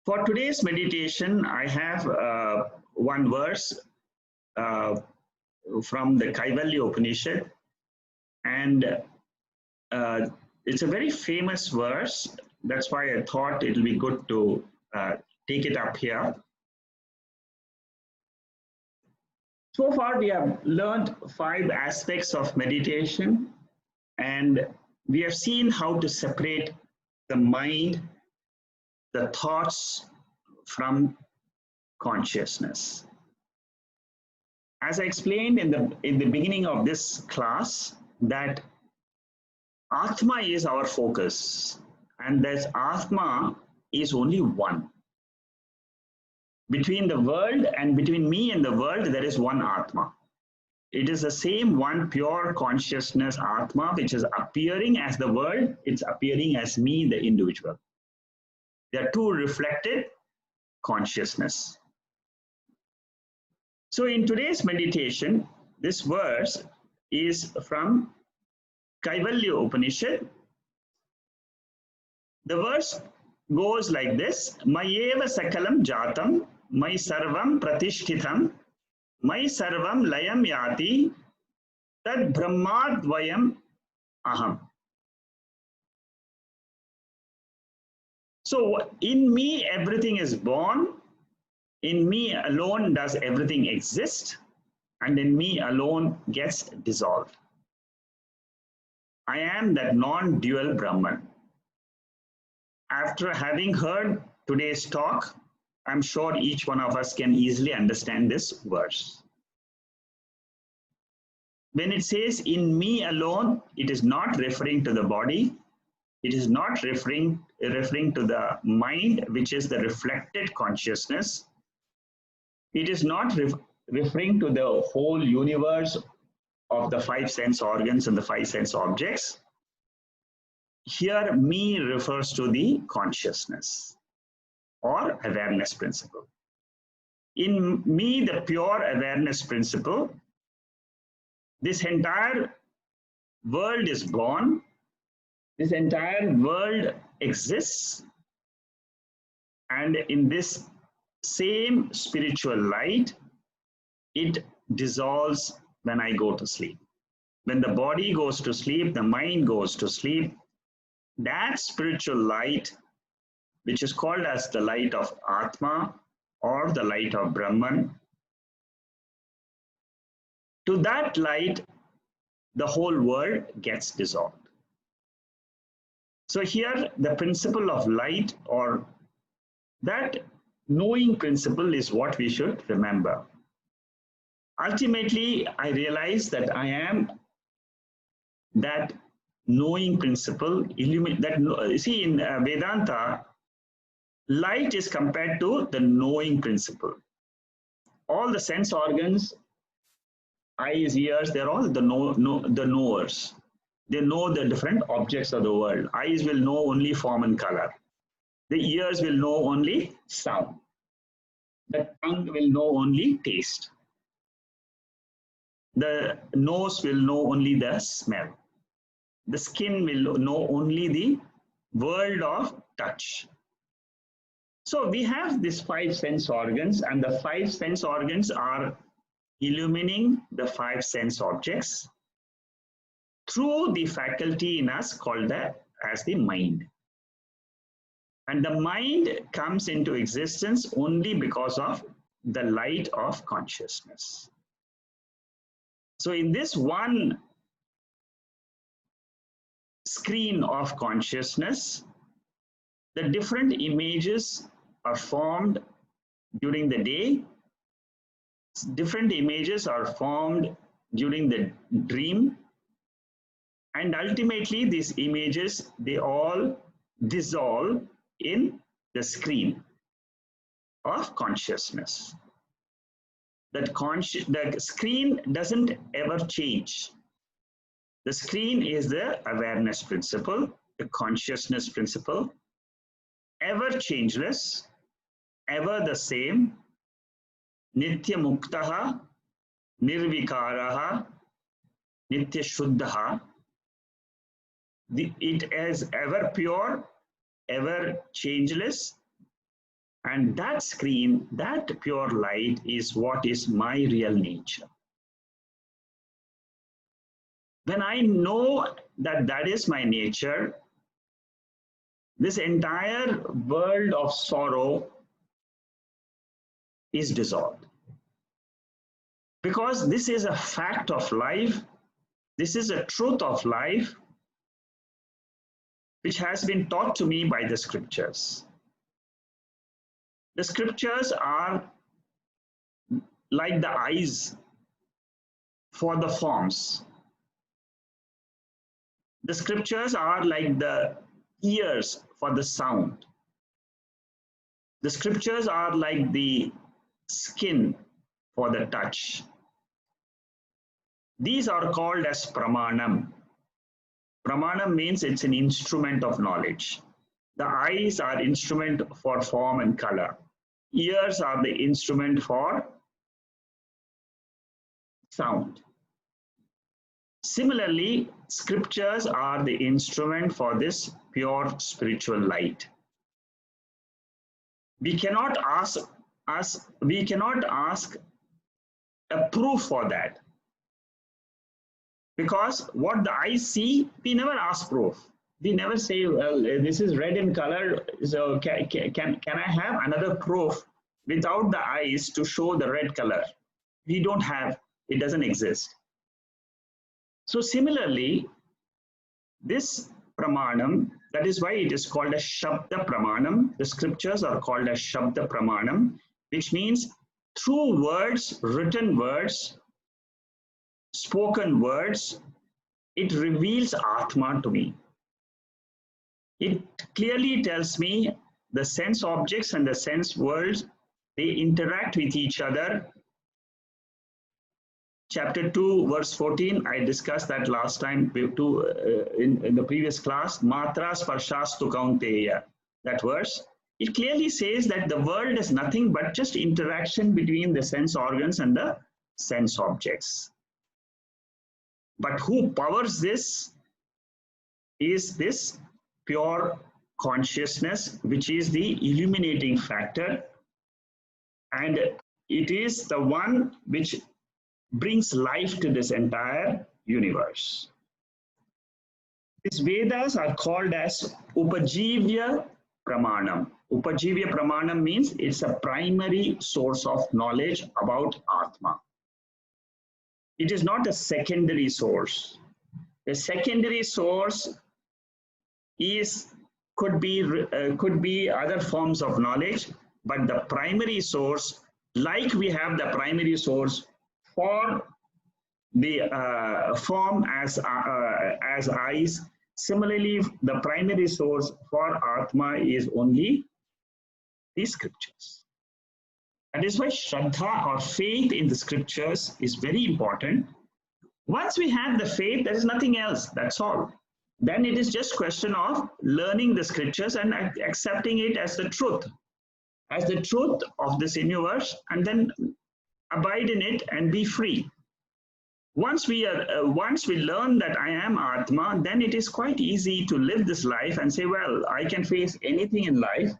For today's meditation, I have one verse from the Kaivalya Upanishad, and it's a very famous verse. That's why I thought it will be good to take it up here. So far, we have learned 5 aspects of meditation, and we have seen how to separate the mind, the thoughts from consciousness. As I explained in the beginning of this class, that Atma is our focus, and that Atma is only one. Between the world and between me and the world, there is one Atma. It is the same one pure consciousness Atma, which is appearing as the world, it's appearing as me, the individual. There are 2 reflected consciousness. So in today's meditation, this verse is from Kaivalya Upanishad. The verse goes like this: Mayeva sakalam jatam, mai sarvam pratishthitam, mai sarvam layam yati, tad brahmadvayam aham. So in me everything is born, in me alone does everything exist, and in me alone gets dissolved. I am that non-dual Brahman. After having heard today's talk, I'm sure each one of us can easily understand this verse. When it says in me alone, it is not referring to the body. It is not referring to the mind, which is the reflected consciousness. It is not referring to the whole universe of the 5 sense organs and the 5 sense objects. Here, me refers to the consciousness or awareness principle. In me, the pure awareness principle, this entire world is born, this entire world exists, and in this same spiritual light, it dissolves when I go to sleep. When the body goes to sleep, the mind goes to sleep. That spiritual light, which is called as the light of Atma or the light of Brahman, to that light, the whole world gets dissolved. So here, the principle of light, or that knowing principle, is what we should remember. Ultimately, I realize that I am that knowing principle. See, in Vedanta, light is compared to the knowing principle. All the sense organs, eyes, ears, they're all the knowers. They know the different objects of the world. Eyes will know only form and color. The ears will know only sound. The tongue will know only taste. The nose will know only the smell. The skin will know only the world of touch. So we have these 5 sense organs, and the 5 sense organs are illumining the 5 sense objects through the faculty in us called as the mind. And the mind comes into existence only because of the light of consciousness. So in this one screen of consciousness, the different images are formed during the day. Different images are formed during the dream. And ultimately, these images, they all dissolve in the screen of consciousness. The screen doesn't ever change. The screen is the awareness principle, the consciousness principle, ever changeless, ever the same, nitya muktaha, nirvikaraha, nitya shuddhaha. It is ever pure, ever changeless, And that screen, that pure light is what is my real nature. When I know that that is my nature, this entire world of sorrow is dissolved. Because this is a fact of life, this is a truth of life, which has been taught to me by the scriptures. The scriptures are like the eyes for the forms. The scriptures are like the ears for the sound. The scriptures are like the skin for the touch. These are called as pramanam. Pramanam means it's an instrument of knowledge. The eyes are instrument for form and color. Ears are the instrument for sound. Similarly, scriptures are the instrument for this pure spiritual light. We cannot ask a proof for that. Because what the eyes see, we never ask proof. We never say, well, this is red in color, so can I have another proof without the eyes to show the red color? We don't have, it doesn't exist. So similarly, this pramanam, that is why it is called a Shabda Pramanam. The scriptures are called a Shabda Pramanam, which means through words, written words, spoken words, it reveals Atma to me. It clearly tells me the sense objects and the sense worlds, they interact with each other. Chapter 2, verse 14, I discussed that last time in the previous class. Matra sparshastu kaunteya, that verse. It clearly says that the world is nothing but just interaction between the sense organs and the sense objects. But who powers this is this pure consciousness, which is the illuminating factor. And it is the one which brings life to this entire universe. These Vedas are called as Upajivya Pramanam. Upajivya Pramanam means it's a primary source of knowledge about Atma. It is not a secondary source. The secondary source could be other forms of knowledge, but the primary source, like we have the primary source for the form as eyes, similarly the primary source for Atma is only the scriptures. That is why Shraddha or faith in the scriptures is very important. Once we have the faith, there is nothing else, that's all. Then it is just question of learning the scriptures and accepting it as the truth of this universe, and then abide in it and be free. Once we learn that I am Atma, then it is quite easy to live this life and say, well, I can face anything in life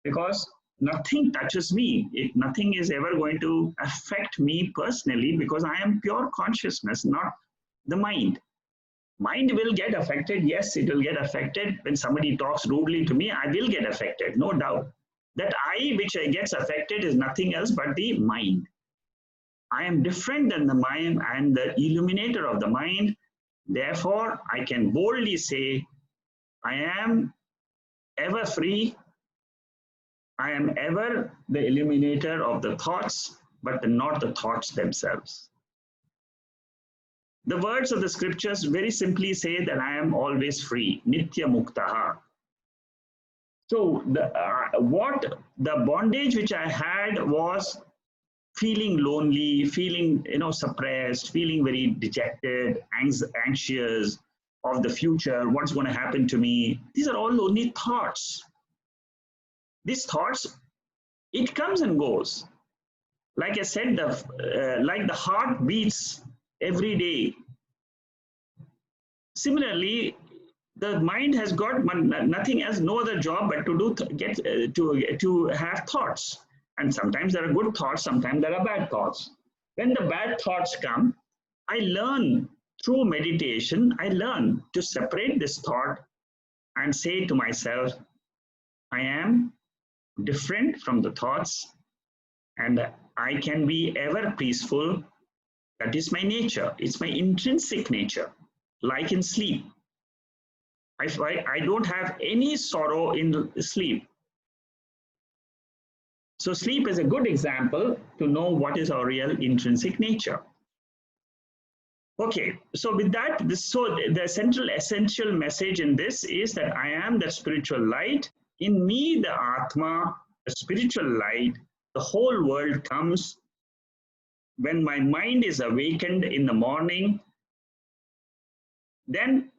because nothing touches me. Nothing is ever going to affect me personally because I am pure consciousness, not the mind. Mind will get affected. Yes, it will get affected. When somebody talks rudely to me, I will get affected, no doubt. That I which gets affected is nothing else but the mind. I am different than the mind. I am the illuminator of the mind. Therefore, I can boldly say, I am ever free. I am ever the illuminator of the thoughts, but not the thoughts themselves. The words of the scriptures very simply say that I am always free, nitya muktaha. So the bondage which I had was feeling lonely, feeling suppressed, feeling very dejected, anxious of the future, what's going to happen to me. These are all only thoughts. These thoughts, it comes and goes. Like I said, like the heart beats every day. Similarly, The mind has got nothing as no other job but to to have thoughts. And sometimes there are good thoughts, sometimes there are bad thoughts. When the bad thoughts come, I learn through meditation, I learn to separate this thought and say to myself, I am different from the thoughts and I can be ever peaceful. That is my nature. It's my intrinsic nature, like in sleep. I don't have any sorrow in sleep. So sleep is a good example to know what is our real intrinsic nature. Okay, so with that, the central essential message in this is that I am the spiritual light. In me, the Atma, the spiritual light, the whole world comes. When my mind is awakened in the morning, then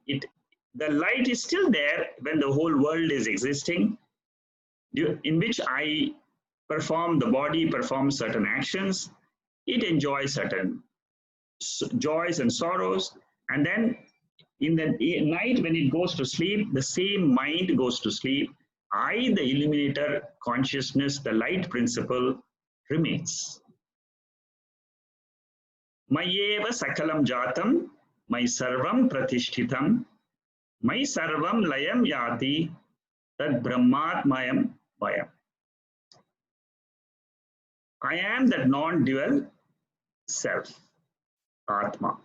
the light is still there when the whole world is existing, in which I perform, the body performs certain actions, it enjoys certain joys and sorrows, and then in the night when it goes to sleep, the same mind goes to sleep. I, the illuminator consciousness, the light principle, remains. Mayeva sakalam jatam, my sarvam pratishtitam, my sarvam layam yati, tad brahmatmayam vayam. I am that non-dual self, Atma.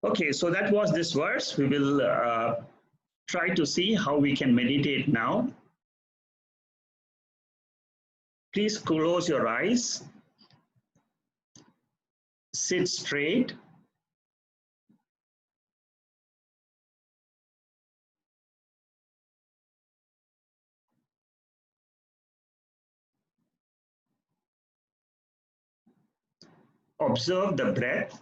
Okay, so that was this verse. We will try to see how we can meditate now. Please close your eyes. Sit straight. Observe the breath.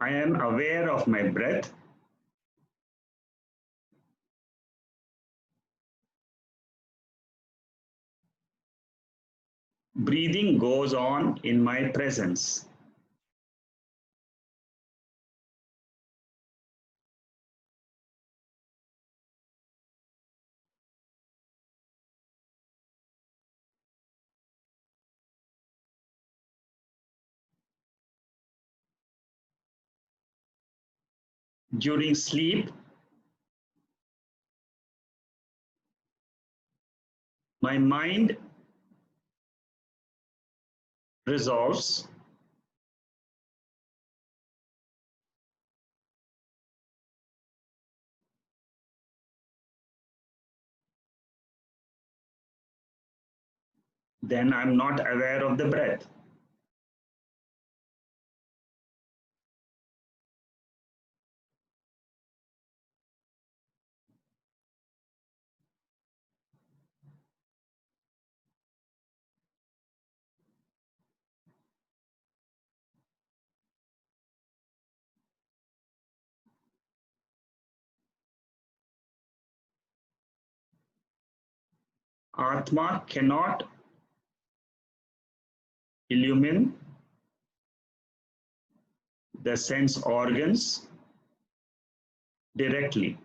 I am aware of my breath. Breathing goes on in my presence. During sleep, my mind resolves. Then I'm not aware of the breath. Atma cannot illumine the sense organs directly.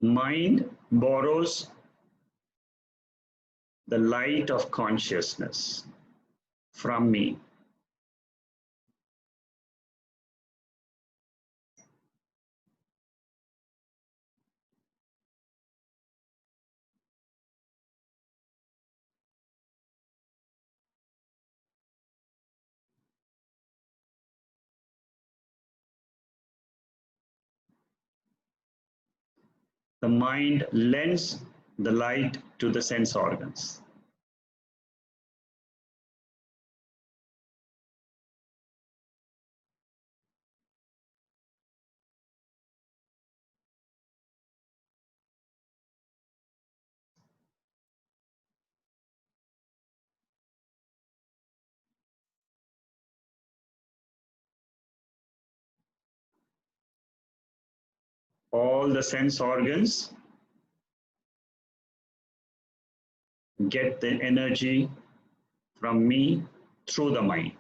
Mind borrows the light of consciousness from me. The mind lends the light to the sense organs. All the sense organs get the energy from me through the mind.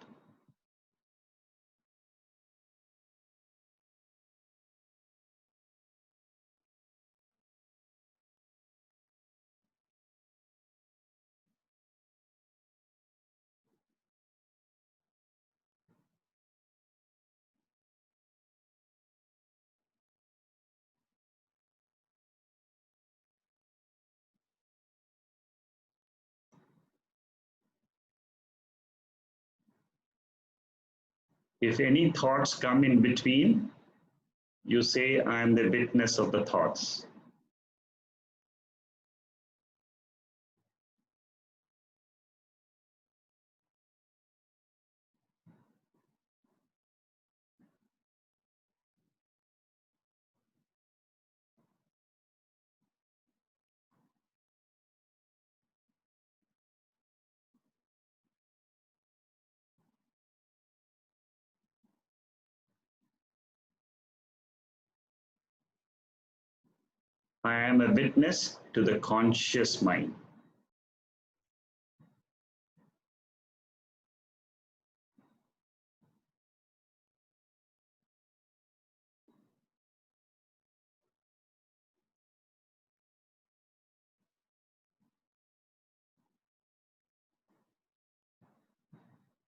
If any thoughts come in between, you say, I am the witness of the thoughts. I am a witness to the conscious mind.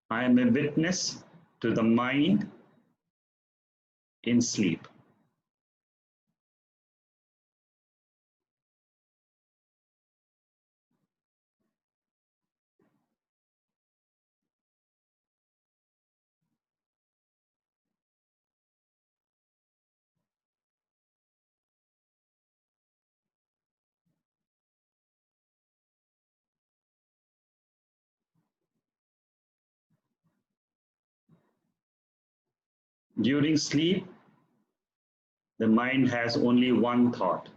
I am a witness to the mind in sleep. During sleep, the mind has only one thought.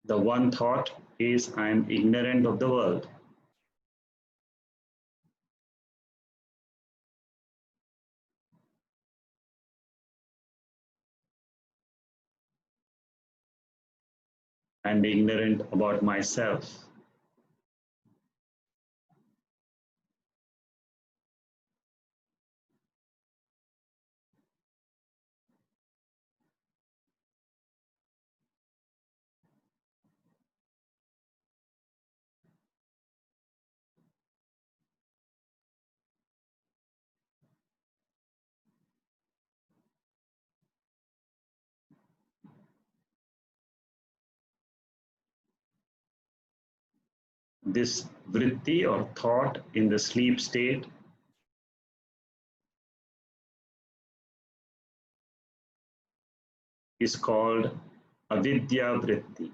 The one thought is I am ignorant of the world. And ignorant about myself. This vritti or thought in the sleep state is called avidya vritti.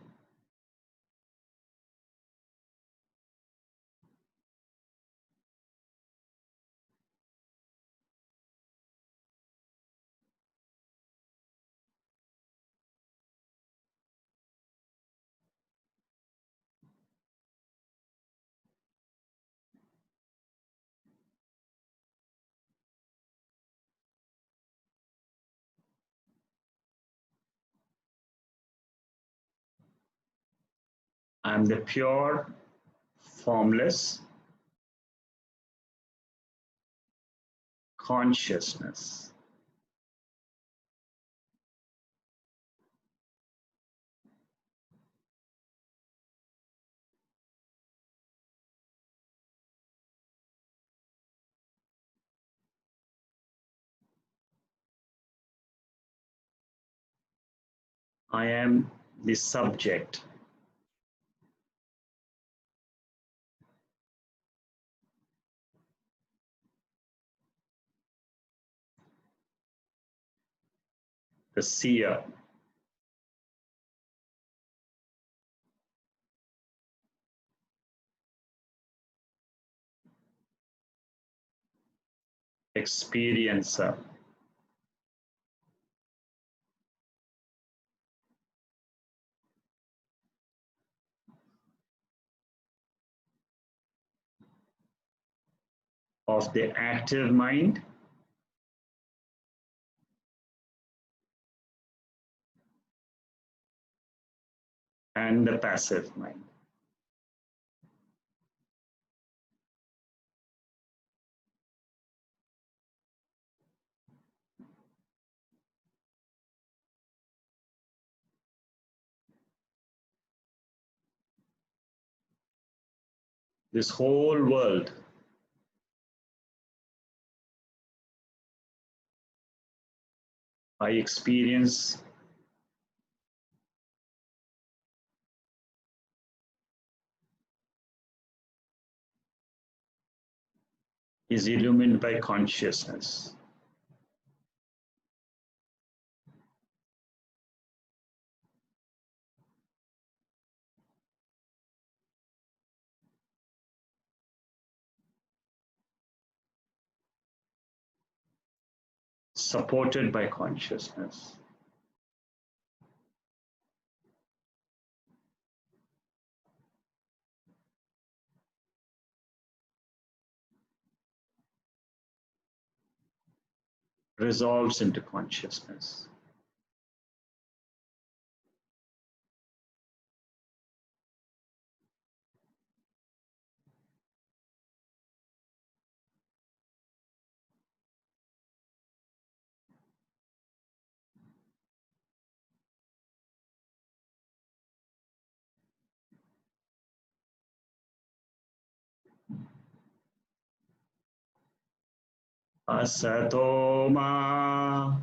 I am the pure, formless consciousness. I am the subject. The seer. Experiencer. Of the active mind and the passive mind. This whole world I experience is illumined by consciousness. Supported by consciousness. Resolves into consciousness. Asato Ma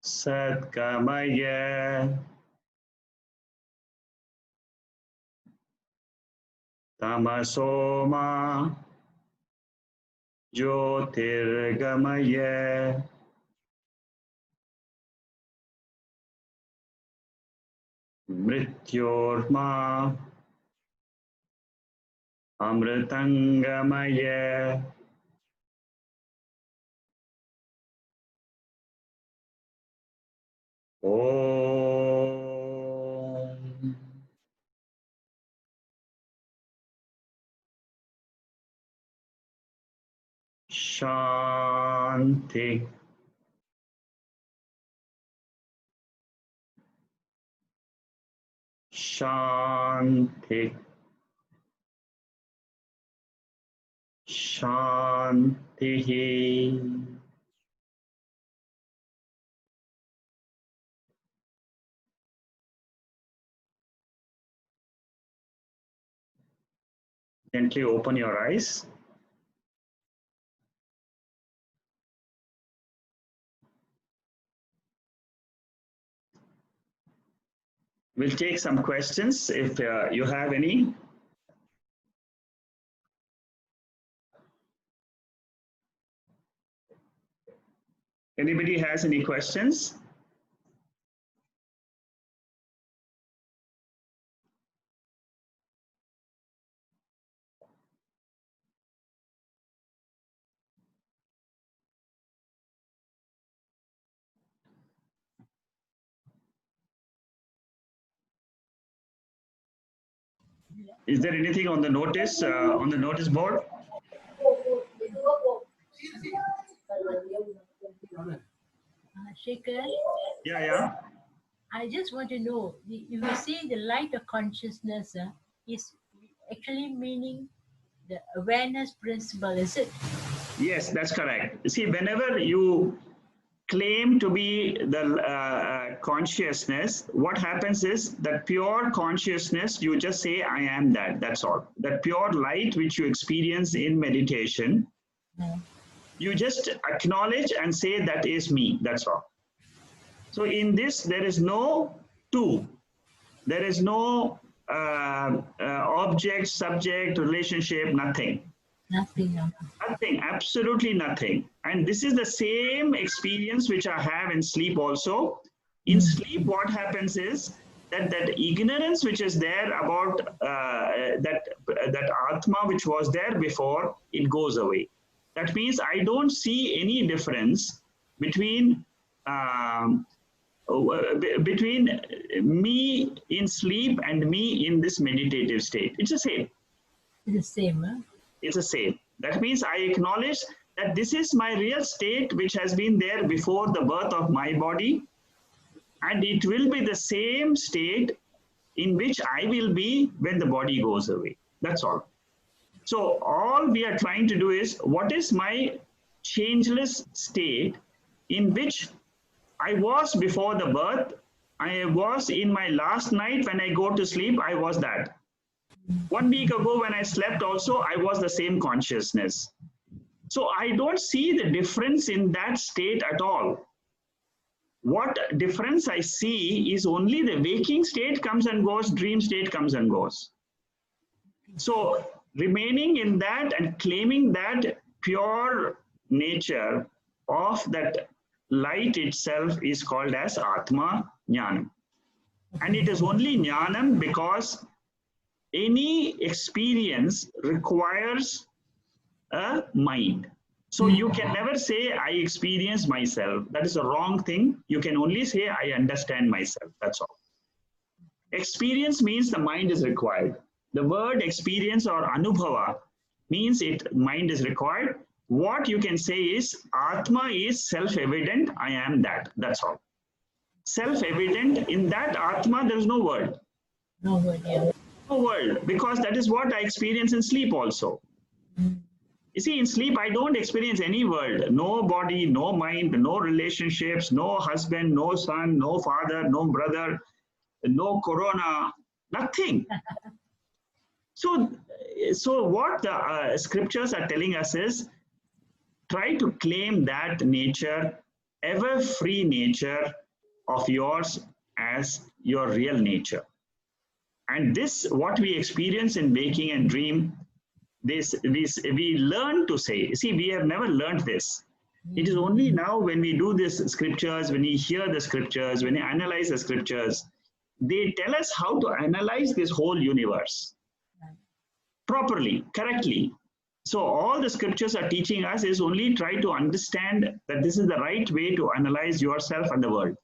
Sádgamaya Tamaso Ma Jyotirgamaya Mrityorma Amritangamaya. Om Shanti. Shanti. Shanti. Gently open your eyes. We'll take some questions if you have any. Anybody has any questions? Is there anything on the notice board? Shekhar, Yeah. I just want to know, if you say the light of consciousness is actually meaning the awareness principle, is it? Yes, that's correct. See, whenever you claim to be the consciousness, what happens is that pure consciousness, you just say, I am that, that's all. That pure light which you experience in meditation, you just acknowledge and say, that is me, that's all. So in this, there is no Two, there is no object, subject, relationship, nothing. Nothing. Nothing, absolutely nothing. And this is the same experience which I have in sleep also. In sleep, what happens is that ignorance which is there about that Atma which was there before, it goes away. That means I don't see any difference between between me in sleep and me in this meditative state. It's the same. It's the same. Huh? It's the same. That means I acknowledge that this is my real state which has been there before the birth of my body, and it will be the same state in which I will be when the body goes away. That's all. So all we are trying to do is, what is my changeless state in which I was before the birth, I was in my last night when I go to sleep, I was that. 1 week ago when I slept also, I was the same consciousness. So I don't see the difference in that state at all. What difference I see is only the waking state comes and goes, dream state comes and goes. So remaining in that and claiming that pure nature of that light itself is called as Atma Jnanam. And it is only Jnanam because any experience requires a mind. So you can never say, I experience myself. That is a wrong thing. You can only say, I understand myself. That's all. Experience means the mind is required. The word experience or anubhava means mind is required. What you can say is, Atma is self-evident, I am that. That's all. Self-evident, in that Atma, there is no word. No word, yeah. No word, because that is what I experience in sleep also. You see, in sleep, I don't experience any world. No body, no mind, no relationships, no husband, no son, no father, no brother, no corona, nothing. So what the scriptures are telling us is, try to claim that nature, ever free nature of yours as your real nature. And this, what we experience in waking and dream, this we learn to say. See, we have never learned this. It is only now when we do these scriptures, when we hear the scriptures, when we analyze the scriptures, they tell us how to analyze this whole universe properly, correctly. So all the scriptures are teaching us is only try to understand that this is the right way to analyze yourself and the world.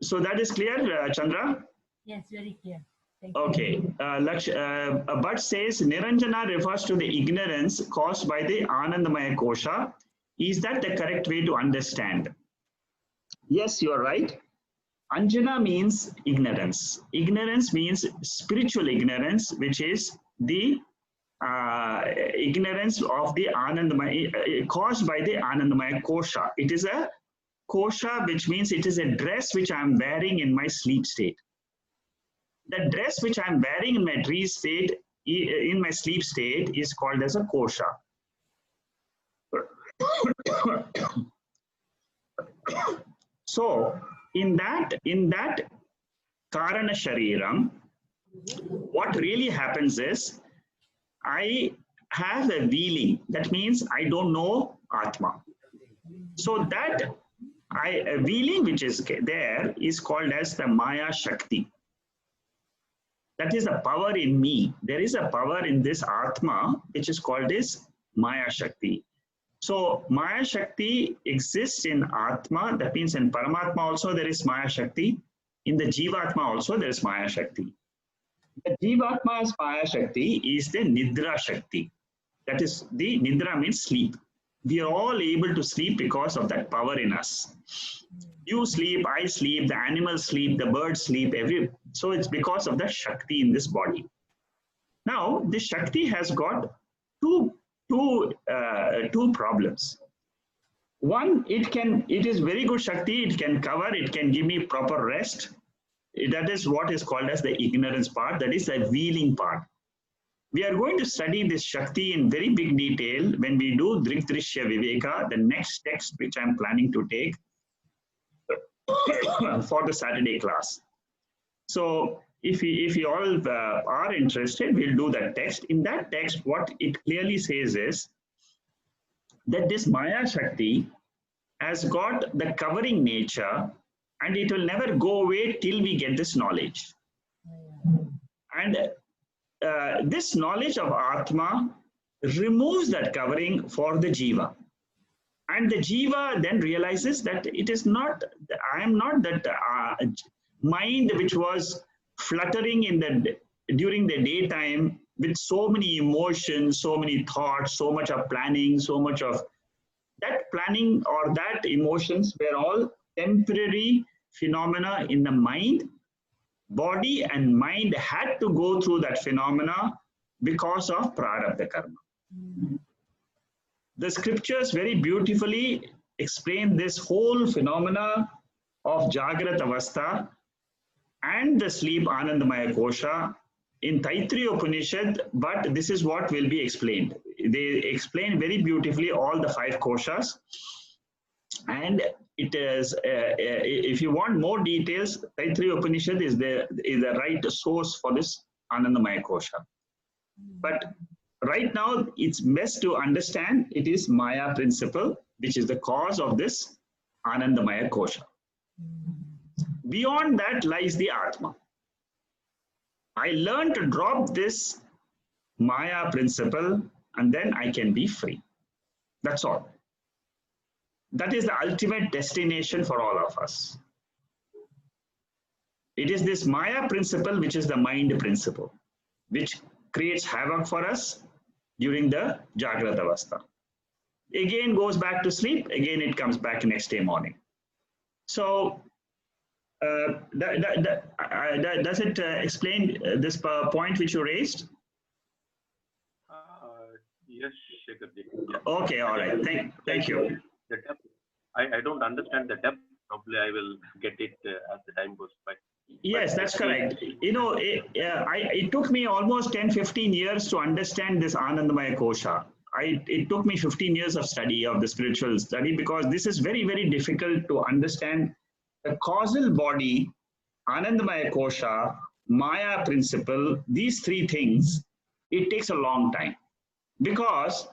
So that is clear, Chandra? Yes, very clear. Thank you. Okay. Bhatt says Niranjana refers to the ignorance caused by the Anandamaya Kosha. Is that the correct way to understand? Yes, you are right. Anjana means ignorance. Ignorance means spiritual ignorance, which is the ignorance of the Anandamaya, caused by the Anandamaya Kosha. It is a kosha, which means it is a dress which I am wearing in my sleep state. The dress which I am wearing in my dream state, in my sleep state, is called as a kosha. So in that Karana Shariram, what really happens is, I have a feeling. That means I don't know Atma. So that a feeling which is there is called as the Maya Shakti. That is the power in me. There is a power in this Atma which is called as Maya Shakti. So Maya Shakti exists in Atma. That means in Paramatma also there is Maya Shakti. In the Jivatma also there is Maya Shakti. The Jivatma's Maya Shakti is the Nidra Shakti. That is, the Nidra means sleep. We are all able to sleep because of that power in us. You sleep, I sleep, the animals sleep, the birds sleep, so it's because of the Shakti in this body. Now, this Shakti has got two problems. One, it is very good Shakti, it can cover, it can give me proper rest. That is what is called as the ignorance part, that is the wheeling part. We are going to study this Shakti in very big detail when we do Drigdrishya Viveka, the next text which I am planning to take. for the Saturday class. So if you all are interested, we'll do that text. In that text, what it clearly says is that this Maya Shakti has got the covering nature and it will never go away till we get this knowledge. And this knowledge of Atma removes that covering for the Jiva. And the Jiva then realizes that it is not, I am not that mind which was fluttering during the daytime with so many emotions, so many thoughts, so much of planning, so much of that planning or that emotions were all temporary phenomena in the mind. Body and mind had to go through that phenomena because of prarabdha karma. The scriptures very beautifully explain this whole phenomena of Jagrat Avastha and the sleep Anandamaya Kosha in Taittiriya Upanishad, but this is what will be explained. They explain very beautifully all the 5 koshas, and it is if you want more details, Taittiriya Upanishad is the right source for this Anandamaya Kosha. But right now, it's best to understand it is Maya principle, which is the cause of this Anandamaya Kosha. Beyond that lies the Atma. I learned to drop this Maya principle and then I can be free. That's all. That is the ultimate destination for all of us. It is this Maya principle, which is the mind principle, which creates havoc for us during the Jagrata Avastha. Again goes back to sleep, again it comes back next day morning. So, does it explain this point which you raised? Yes, Shekhar-ji. Yeah. Okay, all right. Thank you. The depth, I don't understand the depth. Probably I will get it as the time goes by. Yes, that's correct. You know, it took me almost 10-15 years to understand this Anandamaya Kosha. It took me 15 years of study, of the spiritual study, because this is very, very difficult to understand. The causal body, Anandamaya Kosha, Maya principle, these 3 things, it takes a long time. Because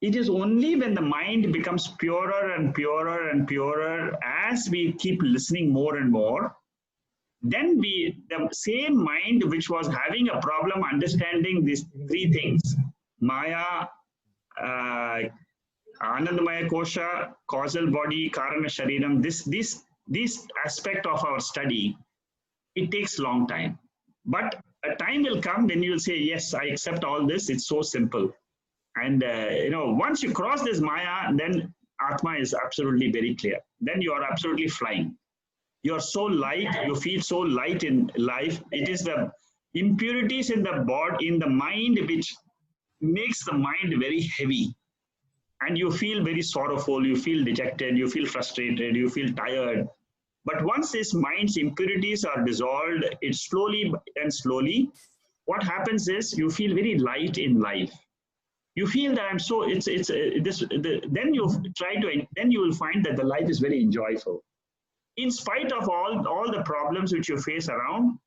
it is only when the mind becomes purer and purer and purer as we keep listening more and more, then the same mind which was having a problem understanding these 3 things, Maya, Anandamaya Kosha, causal body, Karana Shariram, this aspect of our study, it takes long time. But a time will come when you will say, yes, I accept all this, it's so simple. And you know, once you cross this Maya, then Atma is absolutely very clear. Then you are absolutely flying. You are so light, you feel so light in life. It is the impurities in the body, in the mind, which makes the mind very heavy. And you feel very sorrowful, you feel dejected, you feel frustrated, you feel tired. But once this mind's impurities are dissolved, it slowly and slowly, what happens is you feel very light in life. You feel that I'm so, then you will find that the life is very enjoyable. In spite of all the problems which you face around,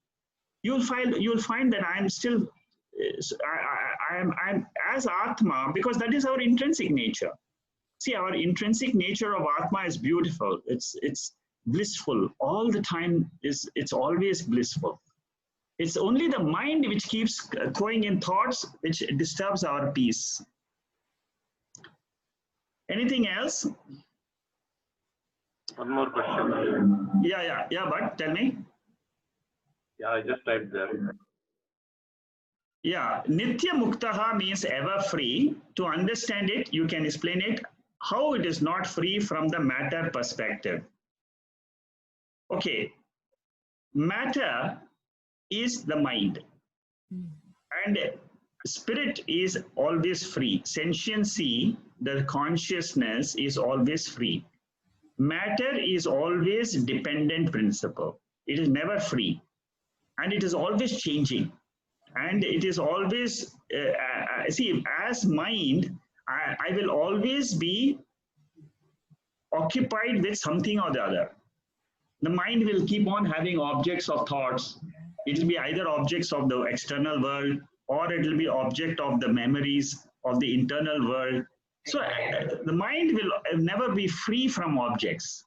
you'll find that I'm still, I'm as Atma, because that is our intrinsic nature. See, our intrinsic nature of Atma is beautiful. It's blissful. All the time it's always blissful. It's only the mind which keeps throwing in thoughts which disturbs our peace. Anything else? One more question. Yeah, but tell me. Yeah, I just typed there. Yeah, Nitya Muktaha means ever free. To understand it, you can explain it, how it is not free from the matter perspective. Okay, matter is the mind. And spirit is always free. Sentiency, the consciousness is always free. Matter is always dependent principle. It is never free. And it is always changing. And it is always, see, as mind, I will always be occupied with something or the other. The mind will keep on having objects of thoughts. It will be either objects of the external world, or it will be object of the memories of the internal world. So the mind will never be free from objects.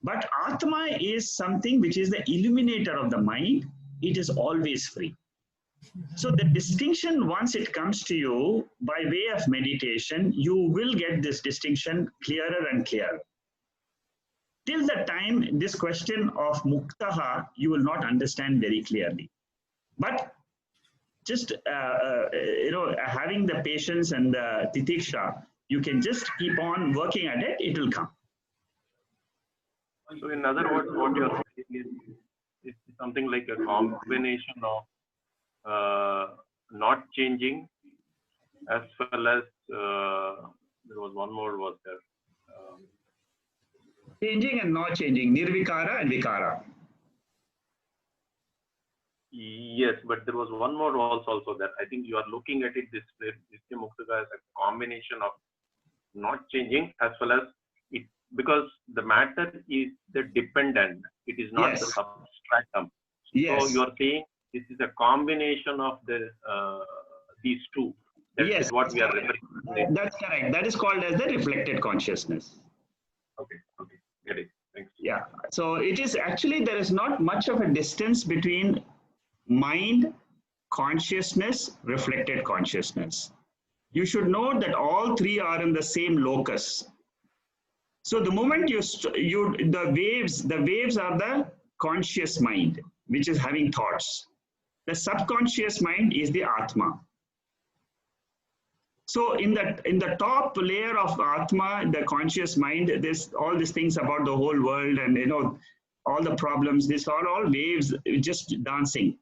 But Atma is something which is the illuminator of the mind. It is always free. So the distinction, once it comes to you by way of meditation, you will get this distinction clearer and clearer. Till the time this question of muktaha, you will not understand very clearly. But just having the patience and the titiksha, you can just keep on working at it, it will come. So in other words, what you're saying is something like a combination of not changing, as well as there was one more, was there? Changing and not changing, nirvikara and vikara. Yes, but there was one more also there. I think you are looking at it this way, Nitya Muktaka, as a combination of not changing as well as it, because the matter is the dependent. It is not the substratum. Yes. So you are saying this is a combination of the these two. That is what we are referring to. That's correct. That is called as the reflected consciousness. Okay. Get it. Thanks. Yeah. So it is actually, there is not much of a distance between mind, consciousness, reflected consciousness. You should know that all three are in the same locus. So the moment the waves are the conscious mind, which is having thoughts. The subconscious mind is the Atma. So in the top layer of Atma, the conscious mind, there's all these things about the whole world and all the problems. These are all waves just dancing.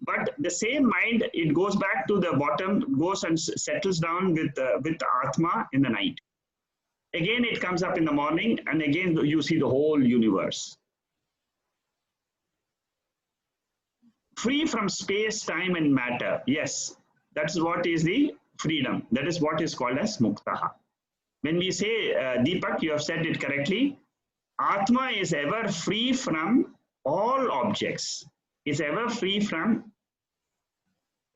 But the same mind, it goes back to the bottom, goes and settles down with Atma in the night. Again, it comes up in the morning, and again you see the whole universe. Free from space, time, and matter. Yes, that's what is the freedom. That is what is called as muktaha. When we say, Deepak, you have said it correctly, Atma is ever free from all objects. Is ever free from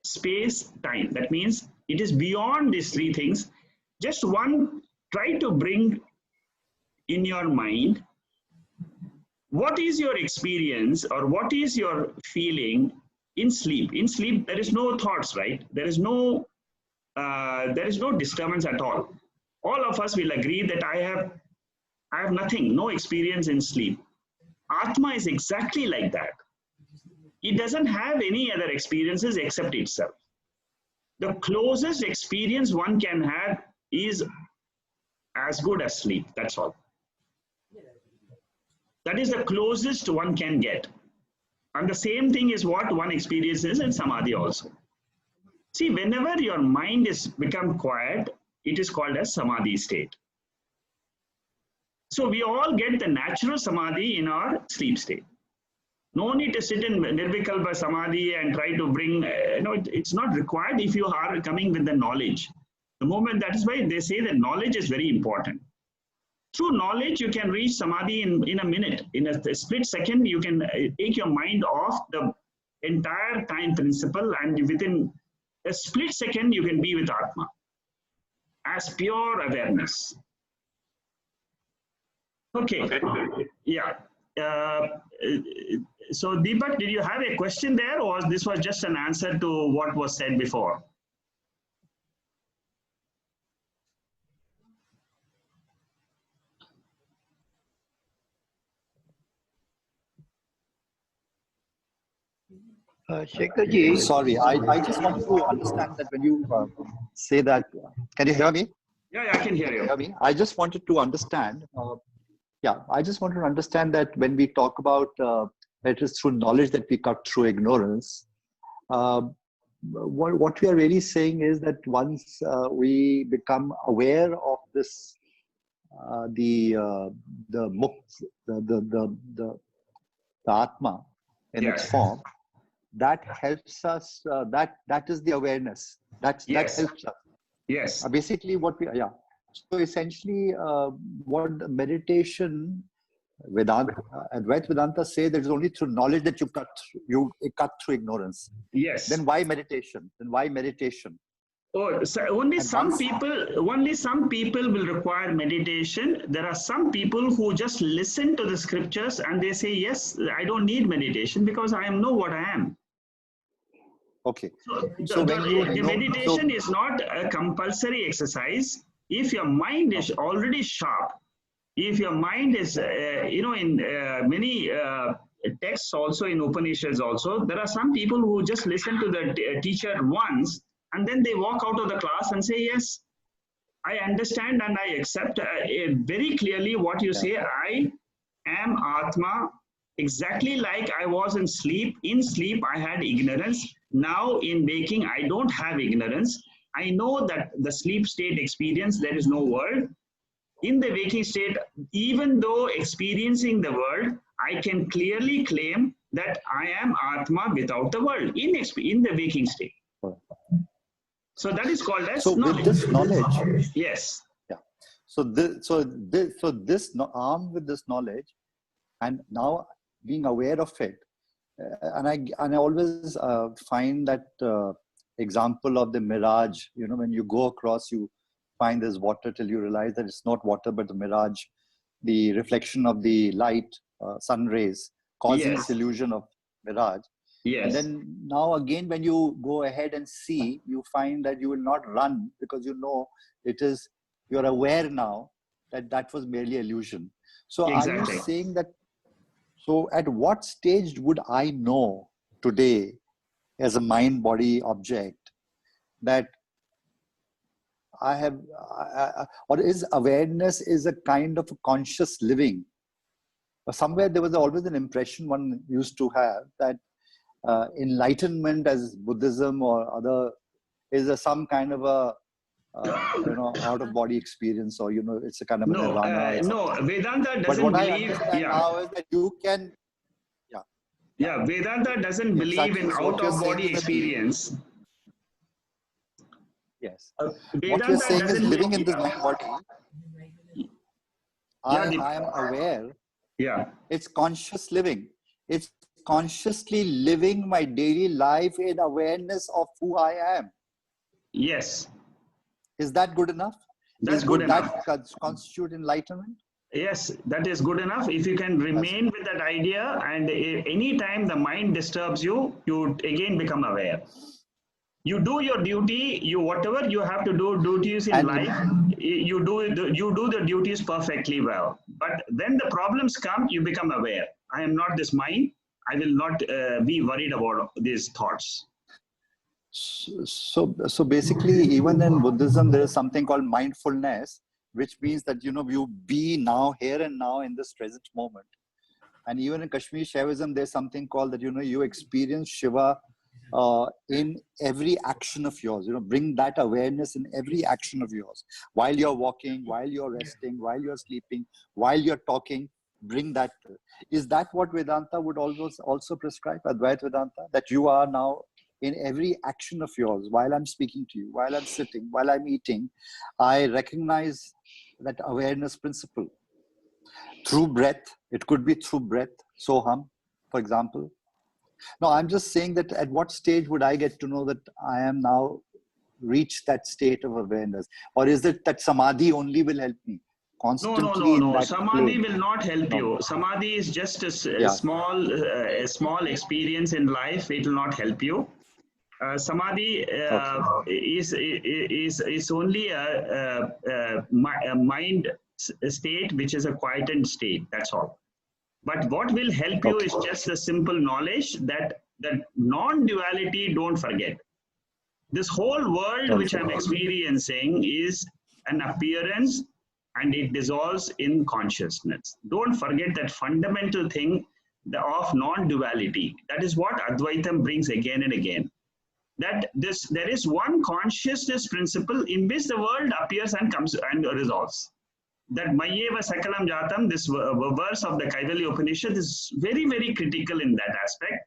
space, time. That means it is beyond these three things. Just one, try to bring in your mind, what is your experience or what is your feeling in sleep? In sleep, there is no thoughts, right? There is no disturbance at all. All of us will agree that I have nothing, no experience in sleep. Atma is exactly like that. It doesn't have any other experiences except itself. The closest experience one can have is as good as sleep. That's all. That is the closest one can get. And the same thing is what one experiences in samadhi also. See, whenever your mind is become quiet, it is called as samadhi state. So we all get the natural samadhi in our sleep state. No need to sit in nirvikalpa samadhi and try to bring, it's not required if you are coming with the knowledge. The moment, that is why they say that knowledge is very important. Through knowledge, you can reach samadhi in a minute. In a split second, you can take your mind off the entire time principle, and within a split second, you can be with Atma as pure awareness. Okay. Yeah. So Deepak, did you have a question there, or this was just an answer to what was said before? Shekharji, sorry, I just wanted to understand that when you say that, can you hear me? Yeah, I can hear you. Hear me? I just wanted to understand, I just wanted to understand that when we talk about it is through knowledge that we cut through ignorance, what we are really saying is that once we become aware of this, the Atma in its form, that helps us, that is the awareness. That helps us. Yes. Basically what we, So essentially what meditation Advaita Vedanta say that it's only through knowledge that you cut through ignorance. Yes. Then why meditation? Oh, so only some people will require meditation. There are some people who just listen to the scriptures and they say, yes, I don't need meditation because I know what I am. Okay. So the meditation is not a compulsory exercise. If your mind is already sharp, if your mind is, in many texts also in Upanishads also, there are some people who just listen to the teacher once and then they walk out of the class and say, yes, I understand and I accept very clearly what you say. I am Atma, exactly like I was in sleep. In sleep, I had ignorance. Now in waking, I don't have ignorance. I know that the sleep state experience, there is no world. In the waking state, even though experiencing the world, I can clearly claim that I am Atma without the world in the waking state. So that is called as knowledge. With this knowledge, yes. Yeah. Armed with this knowledge, and now being aware of it, and I always find that example of the mirage. When you go across, you find there's water till you realize that it's not water but the mirage, the reflection of the light, sun rays, causing this illusion of mirage. Yes. And then now again, when you go ahead and see, you find that you will not run because you're aware now that was merely illusion. So exactly. Are you saying that, so at what stage would I know today as a mind-body object that I have, or is awareness is a kind of a conscious living? Somewhere there was always an impression one used to have that enlightenment as Buddhism or other is some kind of a out of body experience, or it's a kind of a nirvana. No, Vedanta doesn't but what believe. I understand now is that you can. Yeah, Vedanta doesn't believe in out of body experience. Yes. What you're saying is living in this mind body. I am aware. Yeah. It's conscious living. It's consciously living my daily life in awareness of who I am. Yes. Is that good enough? That's good enough. That constitute enlightenment? Yes, that is good enough. If you can remain with that idea, and any time the mind disturbs you, you again become aware. You do your duty. Whatever you have to do duties in life, you do the duties perfectly well. But when the problems come, you become aware. I am not this mind. I will not be worried about these thoughts. So basically, even in Buddhism, there is something called mindfulness, which means that you be now, here and now, in this present moment. And even in Kashmir Shaivism, there's something called that you experience Shiva in every action of yours. Bring that awareness in every action of yours. While you're walking, while you're resting, while you're sleeping, while you're talking, bring that. Is that what Vedanta would also prescribe, Advaita Vedanta? That you are now in every action of yours, while I'm speaking to you, while I'm sitting, while I'm eating, I recognize that awareness principle. Through breath, it could be through breath, soham, for example. No, I'm just saying that at what stage would I get to know that I am now reached that state of awareness? Or is it that samadhi only will help me? Constantly No. Samadhi will not help you. Samadhi is just a small experience in life. It will not help you. Samadhi is only a mind state, which is a quietened state. That's all. But what will help you is just the simple knowledge that non-duality, don't forget. This whole world which I'm experiencing is an appearance, and it dissolves in consciousness. Don't forget that fundamental thing of non-duality. That is what Advaitam brings again and again. That there is one consciousness principle in which the world appears and comes and resolves. That Mayeva Sakalam Jatam, this verse of the Kaivalya Upanishad, is very, very critical in that aspect.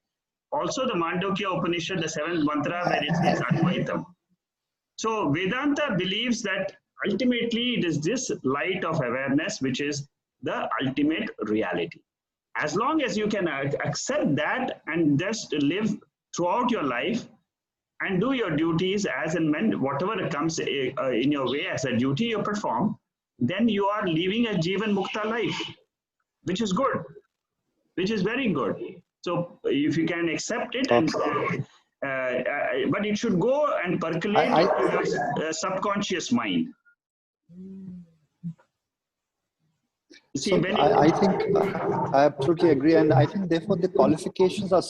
Also the Mandukya Upanishad, the 7th mantra, where it says Advaitam. So Vedanta believes that ultimately it is this light of awareness which is the ultimate reality. As long as you can accept that and just live throughout your life and do your duties as and when whatever comes in your way as a duty you perform, then you are living a Jivan Mukta life, which is good, which is very good. So if you can accept it, and but it should go and percolate to your subconscious mind. See, so I think I absolutely agree, and I think therefore the qualifications are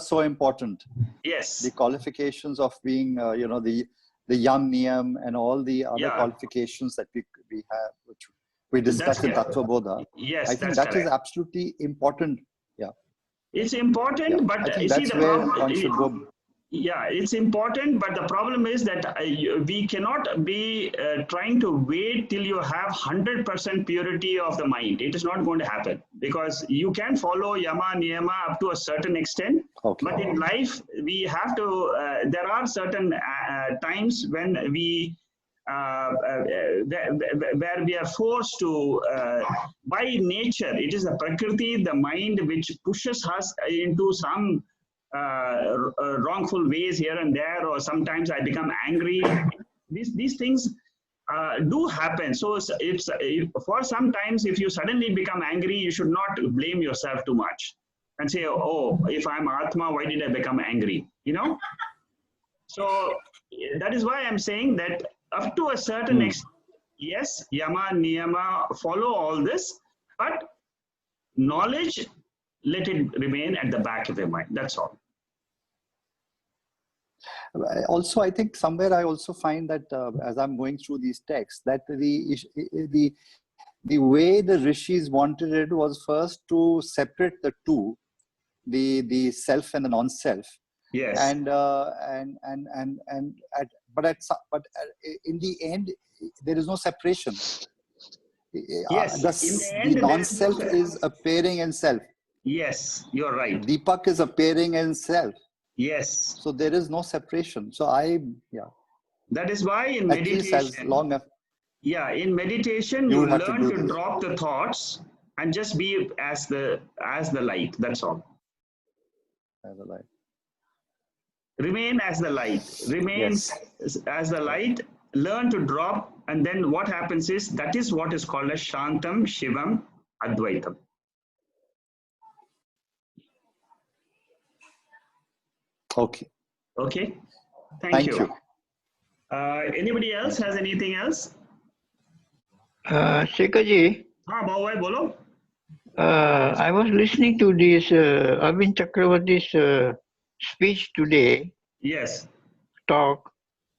so important. Yes. The qualifications of being, the Yam Niyam and all the other qualifications that we have, which we discussed in Tattva Bodha. Yes, I think that is absolutely important. Yeah. It's important, but I think that's where one should go. Yeah, it's important, but the problem is that we cannot be trying to wait till you have 100% purity of the mind. It is not going to happen, because you can follow Yama Niyama up to a certain extent, but in life we have to, there are certain times when we, where we are forced to, by nature, it is the Prakriti, the mind, which pushes us into some wrongful ways here and there, or sometimes I become angry. These things do happen. So it's for sometimes if you suddenly become angry, you should not blame yourself too much and say, oh, if I'm Atma, why did I become angry? So that is why I'm saying that up to a certain extent, yes, Yama, Niyama, follow all this, but knowledge, let it remain at the back of your mind. That's all. Also, I think somewhere I also find that as I'm going through these texts, that the way the rishis wanted it was first to separate the two, the self and the non-self. Yes. But in the end, there is no separation. Yes. The non-self is appearing in self. Yes, you're right. Deepak is appearing in self. Yes. So there is no separation. So that is why in meditation, in meditation you learn to drop the thoughts and just be as the light. That's all. As the light. Remain as the light. Remain as the light. Learn to drop, and then what happens is that is what is called as Shantam, Shivam, Advaitam. Okay. Okay. Thank you. Anybody else has anything else? Shekaji. Bolo. I was listening to this Arvind Chakravarti's speech today. Yes. Talk.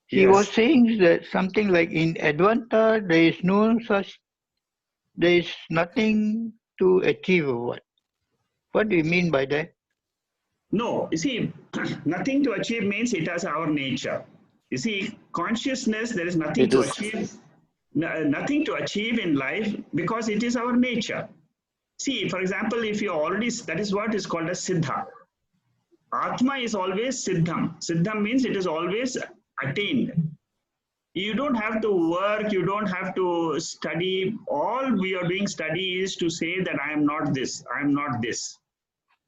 He was saying that something like in Advanta there is no such, there is nothing to achieve or what? What do you mean by that? No, you see, nothing to achieve means it has our nature. You see, consciousness, there is nothing to achieve, nothing to achieve in life because it is our nature. See, for example, if you already, that is what is called a Siddha. Atma is always Siddham. Siddham means it is always attained. You don't have to work, you don't have to study. All we are doing study is to say that I am not this, I am not this.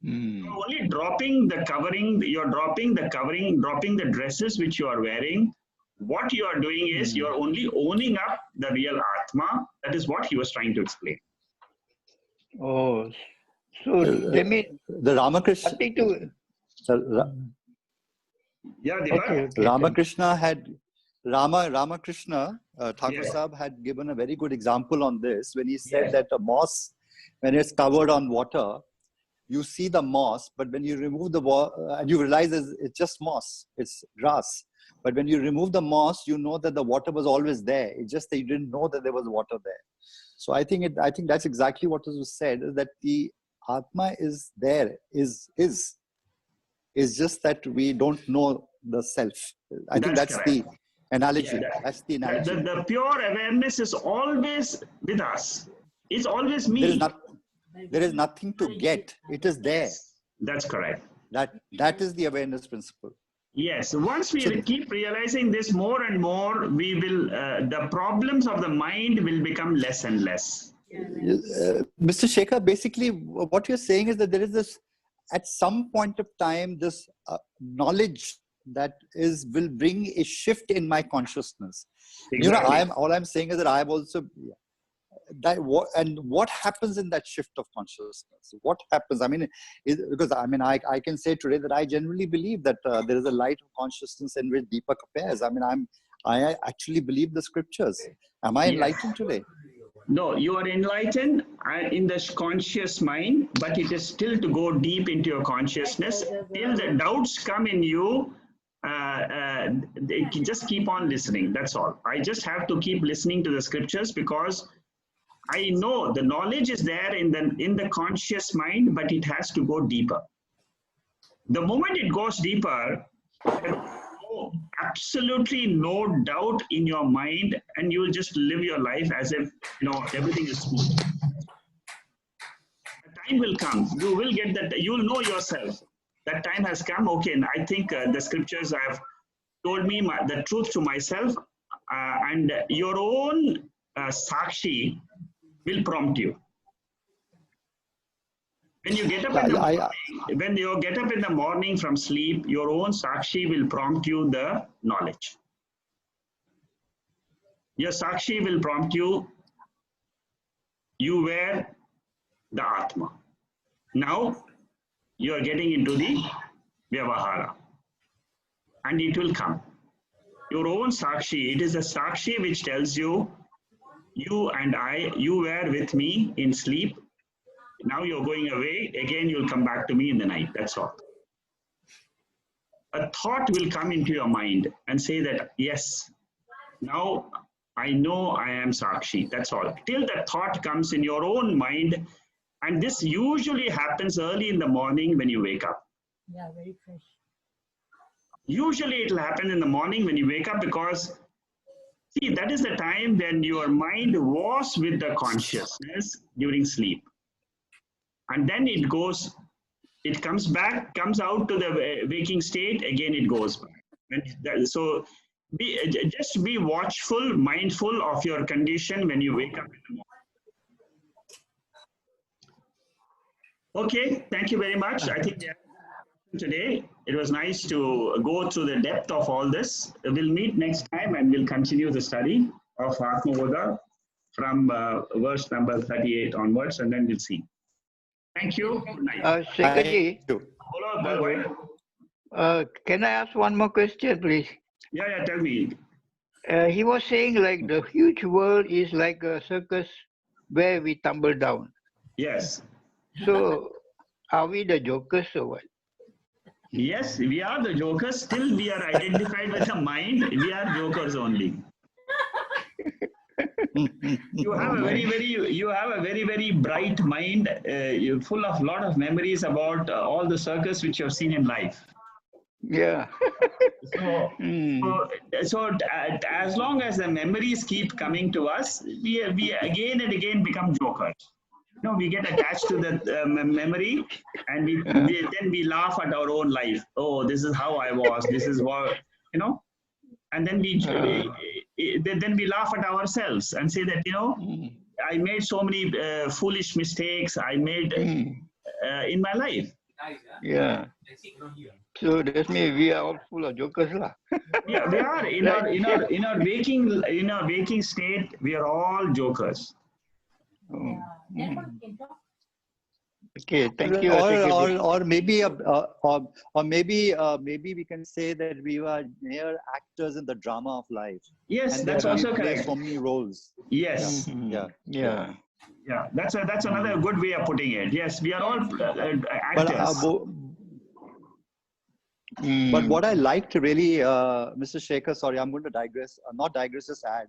You're only dropping the covering, you're dropping the covering, dropping the dresses which you are wearing. What you are doing is you're only owning up the real Atma. That is what he was trying to explain. Oh, so they mean the Ramakrishna. Ramakrishna had Ramakrishna Thakur Sahib had given a very good example on this when he said that a moss, when it's covered on water, you see the moss, but when you remove the and you realize it's just moss, it's grass. But when you remove the moss, you know that the water was always there. It's just that you didn't know that there was water there. So I think that's exactly what was said, is that the Atma is there, is just that we don't know the self. I think that's the analogy. That's the analogy. The pure awareness is always with us. It's always me. There is nothing to get. It is there. That's correct. That is the awareness principle. Yes, once we keep realizing this more and more, we will, the problems of the mind will become less and less. Mr. Shekhar, basically what you're saying is that there is this, at some point of time, this knowledge that will bring a shift in my consciousness. Exactly. All I'm saying is that I've also, what happens in that shift of consciousness? What happens? I mean, because I can say today that I generally believe that there is a light of consciousness in which Deepak appears. I mean, I actually believe the scriptures. Am I enlightened today? No, you are enlightened in the conscious mind, but it is still to go deep into your consciousness. Till the doubts come in you, just keep on listening. That's all. I just have to keep listening to the scriptures, because I know the knowledge is there in the conscious mind, but it has to go deeper. The moment it goes deeper, absolutely no doubt in your mind, and you will just live your life as if everything is smooth. The time will come. You will get that. You will know yourself. That time has come. Okay, and I think the scriptures have told me the truth to myself, and your own sakshi will prompt you. When you get up in the morning, when you get up in the morning from sleep, your own sakshi will prompt you the knowledge. Your sakshi will prompt you. You were the Atma. Now you are getting into the Vyavahara, and it will come. Your own sakshi. It is a sakshi which tells you, you and I, you were with me in sleep. Now you're going away, again you'll come back to me in the night, that's all. A thought will come into your mind and say that, yes, now I know I am Sakshi, that's all. Till that thought comes in your own mind, and this usually happens early in the morning when you wake up. Yeah, very fresh. Usually it will happen in the morning when you wake up, because, see, that is the time when your mind was with the consciousness during sleep. And then it comes back, comes out to the waking state, again it goes back. So just be watchful, mindful of your condition when you wake up in the morning. Okay, thank you very much. I think today it was nice to go through the depth of all this. We'll meet next time and we'll continue the study of Atmavoda from verse number 38 onwards, and then we'll see. Thank you. Good night. Sekhaji, can I ask one more question, please? Yeah, tell me. He was saying like the huge world is like a circus where we tumble down. Yes. So are we the jokers or what? Yes, we are the jokers. Still we are identified with the mind. We are jokers only. You have a very very bright mind. You're full of lot of memories about all the circus which you have seen in life. Yeah. So as long as the memories keep coming to us, we again and again become jokers. We get attached to the memory, and then we laugh at our own life. Oh, this is how I was. This is what and then we laugh at ourselves and say that I made so many foolish mistakes I made in my life. Yeah. So that means we are all full of jokers, lah. Yeah, we are in our waking state. We are all jokers. Okay, thank you. Or maybe maybe we can say that we were mere actors in the drama of life. Yes, and that's also we play correct. so many roles. Yes. Yeah. That's another good way of putting it. Yes, we are all actors. But what I liked really, Mr. Shekhar, sorry, I'm going to digress, not digress, just add.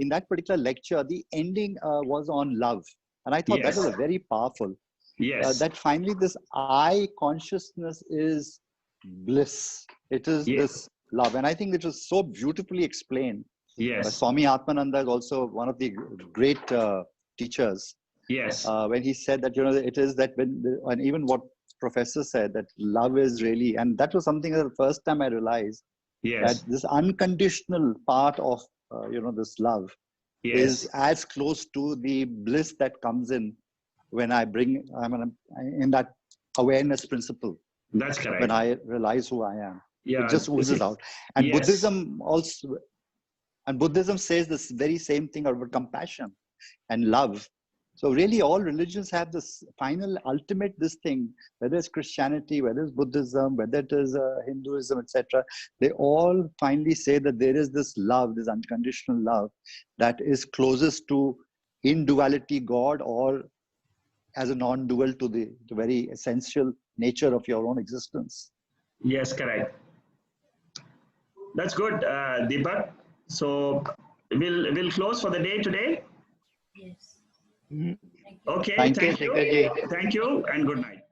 In that particular lecture, the ending was on love. And I thought that was a very powerful. Yes. That finally this I consciousness is bliss. It is this love. And I think it was so beautifully explained. Yes. Swami Atmananda is also one of the great teachers. Yes. When he said that, it is that and even what professor said, that love is really, and that was something that the first time I realized, Yes. that this unconditional part of, this love Yes. is as close to the bliss that comes in when I'm in that awareness principle. That's correct. When I realize who I am, Yeah. it just oozes out. And Yes. Buddhism says this very same thing about compassion and love. So really all religions have this final ultimate, this thing, whether it's Christianity, whether it's Buddhism, whether it is Hinduism, etc. They all finally say that there is this love, this unconditional love that is closest to in duality God, or as a non-dual to the very essential nature of your own existence. Yes, correct. That's good, Deepak. So we'll close for the day today. Yes. Mhm. Thank you. Okay. Thank you, Thank you. Sikaji. Thank you, and good night.